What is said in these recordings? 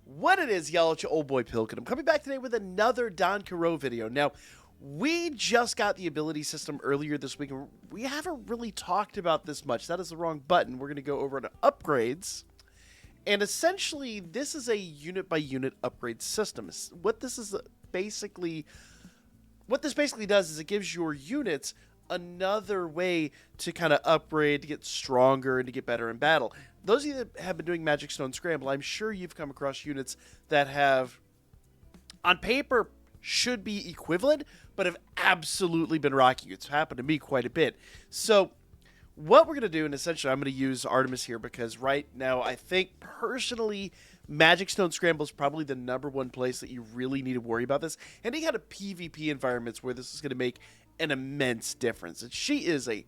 What it is, y'all, it's your old boy Pilkin. I'm coming back today with another DanChro video. Now, we just got the ability system earlier this week, and we haven't really talked about this much. That is the wrong button. We're going to go over to upgrades, and essentially, this is a unit-by-unit upgrade system. What this basically does is it gives your units another way to kind of upgrade, to get stronger, and to get better in battle. Those of you that have been doing Magic Stone Scramble, I'm sure you've come across units that have, on paper, should be equivalent, but have absolutely been rocking. It's happened to me quite a bit. So what we're going to do, and essentially I'm going to use Artemis here because right now I think personally Magic Stone Scramble is probably the #1 place that you really need to worry about this. Any kind of PvP environments where this is going to make an immense difference. And she is an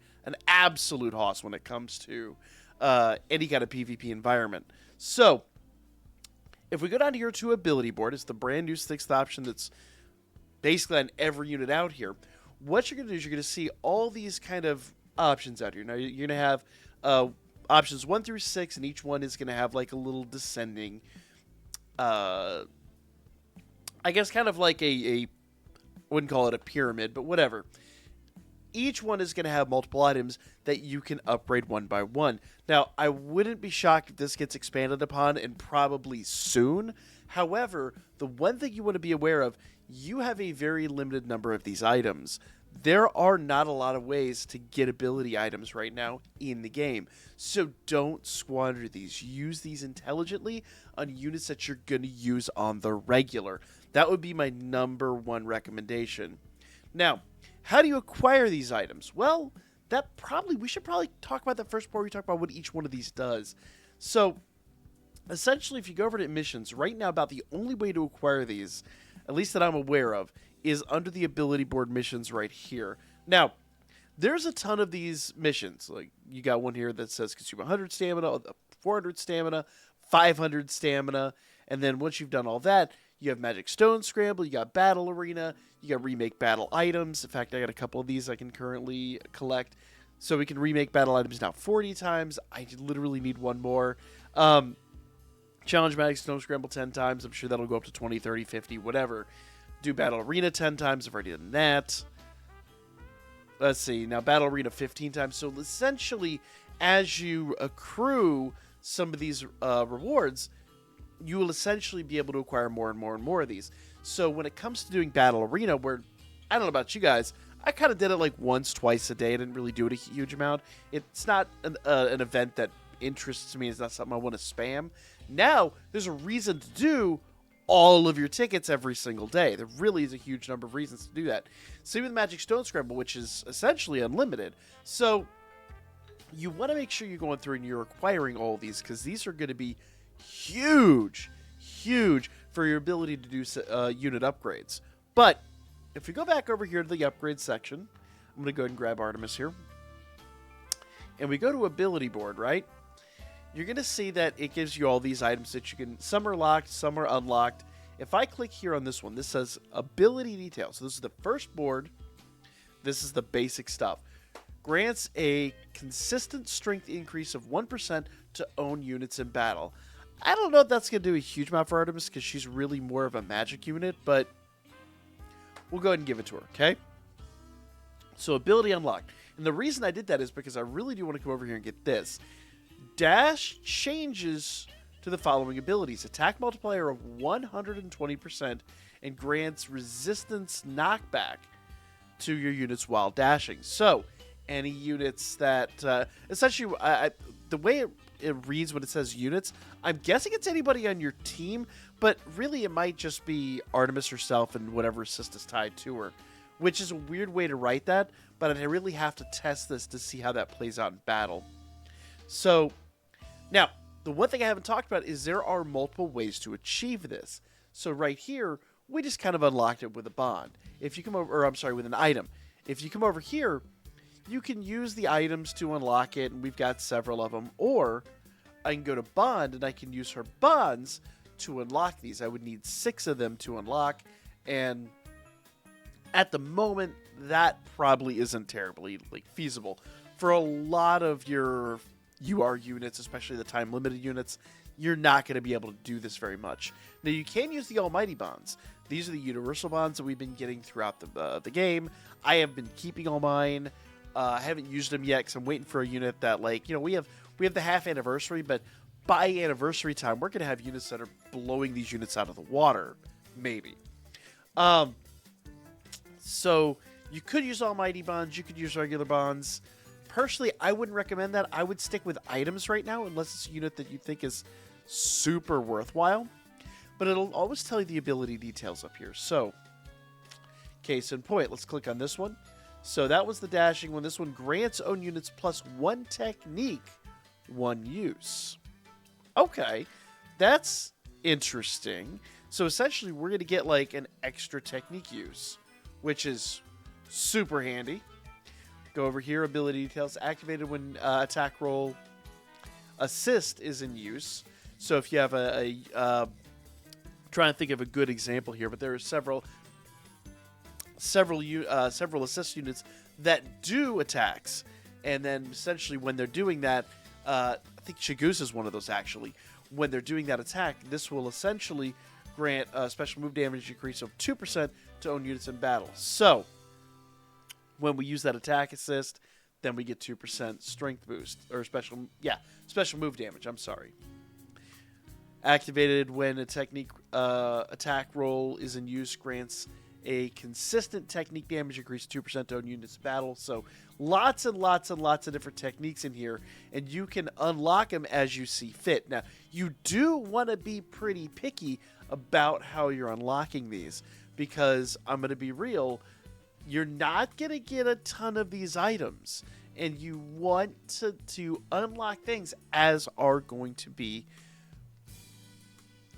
absolute hoss when it comes to any kind of PvP environment. So if we go down here to ability board, it's the brand new 6th option that's basically on every unit out here. What you're going to do is you're going to see all these kind of options out here. Now you're going to have options 1 through 6, and each one is going to have like a little descending, I guess kind of like I wouldn't call it a pyramid, but whatever. Each one is going to have multiple items that you can upgrade one by one. Now, I wouldn't be shocked if this gets expanded upon, and probably soon. However, the one thing you want to be aware of, you have a very limited number of these items. There are not a lot of ways to get ability items right now in the game. So don't squander these. Use these intelligently on units that you're going to use on the regular. That would be my #1 recommendation. Now, how do you acquire these items? Well, we should probably talk about that first before we talk about what each one of these does. So, essentially, if you go over to missions, right now about the only way to acquire these, at least that I'm aware of, is under the ability board missions right here. Now, there's a ton of these missions. Like, you got one here that says consume 100 stamina, 400 stamina, 500 stamina, and then once you've done all that, you have Magic Stone Scramble, you got Battle Arena, you got remake battle items. In fact, I got a couple of these I can currently collect. So we can remake battle items now 40 times. I literally need one more. Challenge Magic Stone Scramble 10 times. I'm sure that'll go up to 20, 30, 50, whatever. Do Battle Arena 10 times. I've already done that. Let's see. Now Battle Arena 15 times. So essentially, as you accrue some of these rewards, you will essentially be able to acquire more and more and more of these. So when it comes to doing Battle Arena, where, I don't know about you guys, I kind of did it like once, twice a day. I didn't really do it a huge amount. It's not an event that interests me. It's not something I want to spam. Now, there's a reason to do all of your tickets every single day. There really is a huge number of reasons to do that. Same with Magic Stone Scramble, which is essentially unlimited. So you want to make sure you're going through and you're acquiring all of these, because these are going to be huge for your ability to do unit upgrades. But if we go back over here to the upgrade section, I'm going to go ahead and grab Artemis here, and we go to ability board, right? You're going to see that it gives you all these items that you can, some are locked, some are unlocked. If I click here on this one, this says ability details. So this is the first board. This is the basic stuff. Grants a consistent strength increase of 1% to own units in battle. I don't know if that's going to do a huge amount for Artemis because she's really more of a magic unit, but we'll go ahead and give it to her, okay? So ability unlocked. And the reason I did that is because I really do want to come over here and get this. Dash changes to the following abilities. Attack multiplier of 120% and grants resistance knockback to your units while dashing. So, any units that, essentially, the way it reads when it says units, I'm guessing it's anybody on your team, but really it might just be Artemis herself and whatever assist is tied to her, which is a weird way to write that, but I really have to test this to see how that plays out in battle. So, now, the one thing I haven't talked about is there are multiple ways to achieve this. So right here, we just kind of unlocked it with a bond. If you come over, or I'm sorry, with an item. If you come over here, you can use the items to unlock it, and we've got several of them. Or I can go to bond, and I can use her bonds to unlock these. I would need 6 of them to unlock, and at the moment, that probably isn't terribly feasible. For a lot of your UR units, especially the time-limited units, you're not going to be able to do this very much. Now, you can use the Almighty Bonds. These are the universal bonds that we've been getting throughout the game. I have been keeping all mine. I haven't used them yet because I'm waiting for a unit that, like, we have the half anniversary, but by anniversary time, we're going to have units that are blowing these units out of the water, maybe. So you could use Almighty Bonds. You could use regular bonds. Personally, I wouldn't recommend that. I would stick with items right now, unless it's a unit that you think is super worthwhile. But it'll always tell you the ability details up here. So, case in point, let's click on this one. So that was the dashing one. This one grants own units plus 1 technique, 1 use. Okay, that's interesting. So essentially, we're going to get like an extra technique use, which is super handy. Go over here, ability details, activated when attack roll assist is in use. So if you have trying to think of a good example here, but there are several assist units that do attacks, and then essentially when they're doing that, I think Chaguz is one of those actually. When they're doing that attack, this will essentially grant a special move damage increase of 2% to own units in battle. So when we use that attack assist, then we get 2% strength boost, or special move damage. I'm sorry. Activated when a technique attack roll is in use, grants a consistent technique damage increase 2% to own units in battle. So lots and lots and lots of different techniques in here, and you can unlock them as you see fit. Now, you do want to be pretty picky about how you're unlocking these, because I'm going to be real, you're not going to get a ton of these items, and you want to unlock things as are going to be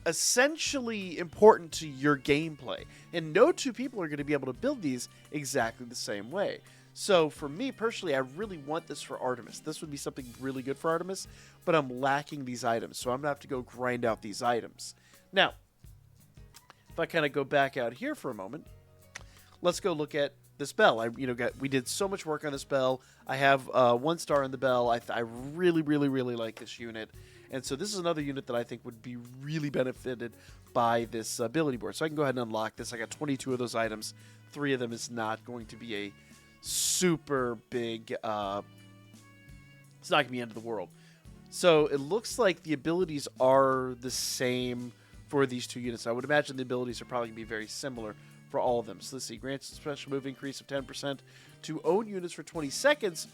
essentially important to your gameplay. And no two people are going to be able to build these exactly the same way. So for me personally, I really want this for Artemis. This would be something really good for Artemis, but I'm lacking these items, so I'm going to have to go grind out these items. Now, if I kind of go back out here for a moment, let's go look at this bell. We did so much work on this bell. I have 1 star in the bell. I really, really, really like this unit. And so this is another unit that I think would be really benefited by this ability board. So I can go ahead and unlock this. I got 22 of those items. 3 of them is not going to be a super big... it's not going to be the end of the world. So it looks like the abilities are the same for these 2 units. I would imagine the abilities are probably going to be very similar for all of them. So let's see. Grants a special move increase of 10% to own units for 20 seconds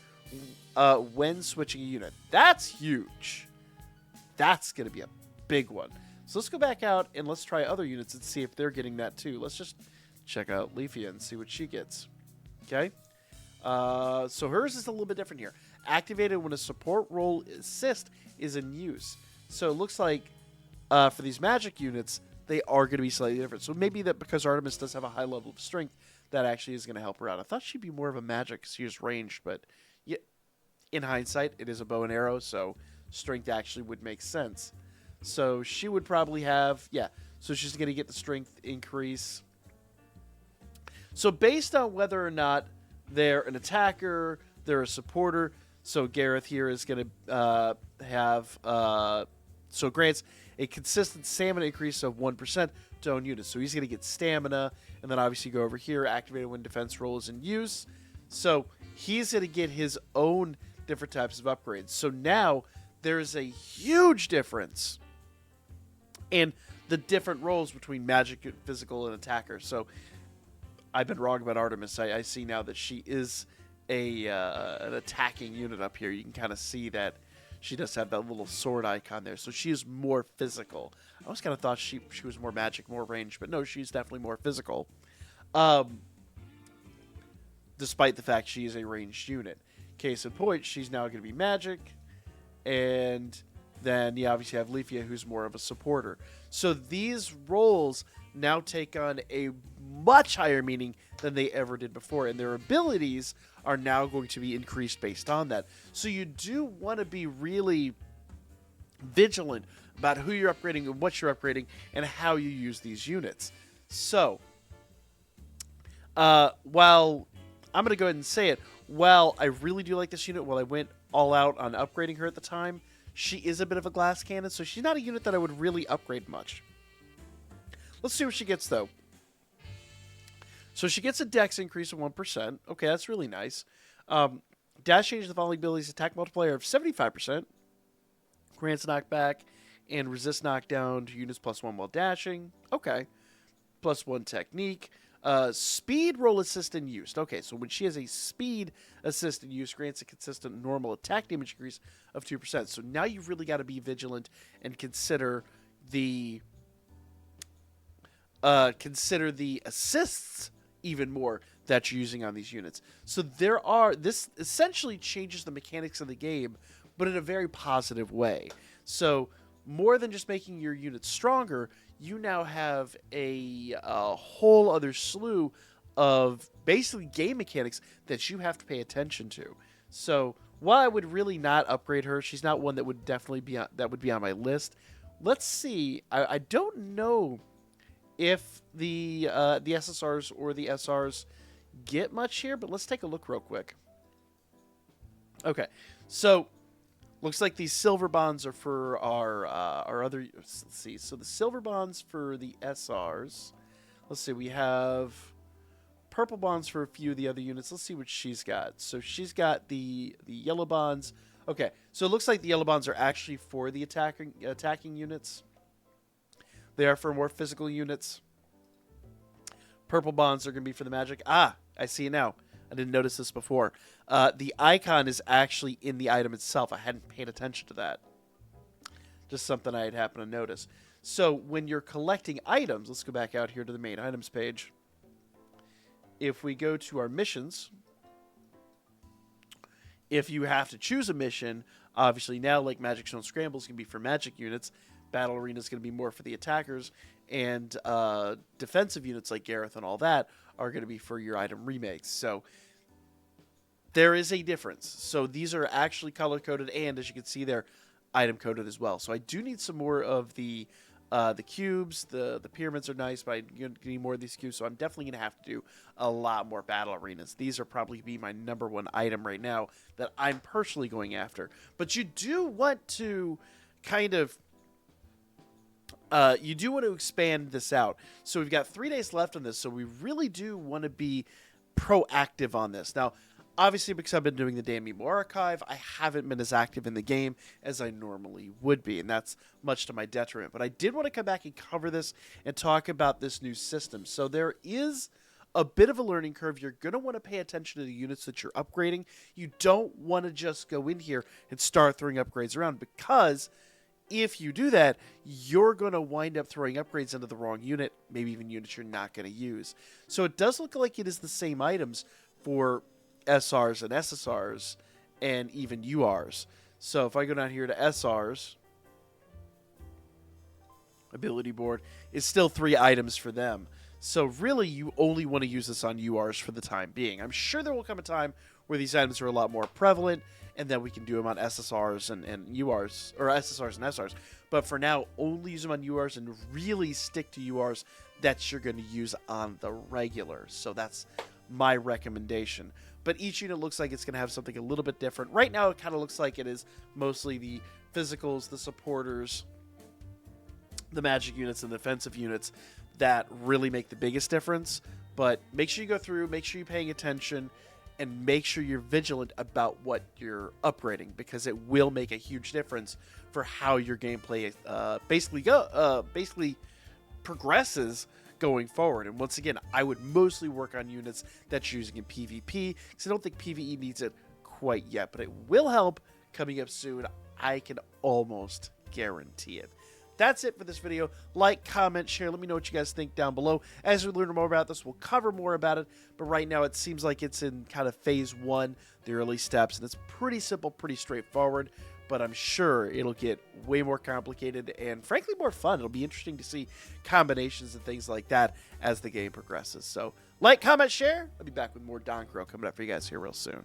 when switching a unit. That's huge. That's going to be a big one. So let's go back out and let's try other units and see if they're getting that too. Let's just check out Leafia and see what she gets. Okay. So hers is a little bit different here. Activated when a support roll assist is in use. So it looks like for these magic units, they are going to be slightly different. So maybe that because Artemis does have a high level of strength, that actually is going to help her out. I thought she'd be more of a magic because she was ranged, but yeah, in hindsight, it is a bow and arrow, so strength actually would make sense. So she would probably have, so she's going to get the strength increase. So based on whether or not they're an attacker, they're a supporter, so Gareth here is going to have, so grants a consistent stamina increase of 1% to own units. So he's going to get stamina, and then obviously go over here, activated when defense roll is in use. So he's going to get his own different types of upgrades. So now there is a huge difference in the different roles between magic, physical, and attacker. So I've been wrong about Artemis. I see now that she is an attacking unit up here. You can kind of see that she does have that little sword icon there. So she is more physical. I always kind of thought she was more magic, more range, but no, she's definitely more physical. Despite the fact she is a ranged unit. Case in point, she's now going to be magic. And then you obviously have Leafia, who's more of a supporter. So these roles now take on a much higher meaning than they ever did before. And their abilities are now going to be increased based on that. So you do want to be really vigilant about who you're upgrading and what you're upgrading and how you use these units. So, while I'm going to go ahead and say it, while I really do like this unit, while I went all out on upgrading her at the time, she is a bit of a glass cannon, so she's not a unit that I would really upgrade much. Let's see what she gets, though. So she gets a dex increase of 1%. Okay, that's really nice. Dash changes the following abilities: attack multiplier of 75%, grants knockback, and resist knockdown to units +1 while dashing. Okay. +1 technique. Speed roll assist in use. Okay, so when she has a speed assist in use, grants a consistent normal attack damage increase of 2%. So now you've really got to be vigilant and consider the assists even more that you're using on these units. So this essentially changes the mechanics of the game, but in a very positive way. So more than just making your units stronger, you now have a whole other slew of basically game mechanics that you have to pay attention to. So while I would really not upgrade her, she's not one that would definitely be on my list. Let's see. I don't know if the SSRs or the SRs get much here, but let's take a look real quick. Okay, so looks like these silver bonds are for our other. Let's see. So the silver bonds for the SRs. Let's see. We have purple bonds for a few of the other units. Let's see what she's got. So she's got the yellow bonds. Okay. So it looks like the yellow bonds are actually for the attacking units. They are for more physical units. Purple bonds are going to be for the magic. Ah, I see it now. I didn't notice this before. The icon is actually in the item itself. I hadn't paid attention to that. Just something I had happened to notice. So when you're collecting items, let's go back out here to the main items page. If we go to our missions, if you have to choose a mission, obviously now like Magic Stone Scramble is going to be for magic units. Battle Arena is going to be more for the attackers, and defensive units like Gareth and all that are going to be for your item remakes. So there is a difference. So these are actually color-coded, and as you can see, they're item-coded as well. So I do need some more of the cubes. The pyramids are nice, but I need more of these cubes, so I'm definitely going to have to do a lot more battle arenas. These are probably be my #1 item right now that I'm personally going after. But you do want to kind of you do want to expand this out. So we've got 3 days left on this, so we really do want to be proactive on this. Now, obviously, because I've been doing the DanMemo archive, I haven't been as active in the game as I normally would be, and that's much to my detriment. But I did want to come back and cover this and talk about this new system. So there is a bit of a learning curve. You're going to want to pay attention to the units that you're upgrading. You don't want to just go in here and start throwing upgrades around, because if you do that, you're going to wind up throwing upgrades into the wrong unit, maybe even units you're not going to use. So it does look like it is the same items for SRs and SSRs and even URs. So if I go down here to SRs, ability board, it's still 3 items for them. So really, you only want to use this on URs for the time being. I'm sure there will come a time where these items are a lot more prevalent, and then we can do them on SSRs and URs, or SSRs and SRs. But for now, only use them on URs and really stick to URs that you're going to use on the regular. So that's my recommendation. But each unit looks like it's going to have something a little bit different. Right now, it kind of looks like it is mostly the physicals, the supporters, the magic units, and the defensive units that really make the biggest difference. But make sure you go through, make sure you're paying attention, and make sure you're vigilant about what you're upgrading, because it will make a huge difference for how your gameplay basically progresses going forward. And once again, I would mostly work on units that you're using in PvP, because I don't think PvE needs it quite yet, but it will help coming up soon. I can almost guarantee it. That's it for this video. Like, comment, share. Let me know what you guys think down below. As we learn more about this, we'll cover more about it. But right now, it seems like it's in kind of phase 1, the early steps. And it's pretty simple, pretty straightforward. But I'm sure it'll get way more complicated and, frankly, more fun. It'll be interesting to see combinations and things like that as the game progresses. So, like, comment, share. I'll be back with more DanChro coming up for you guys here real soon.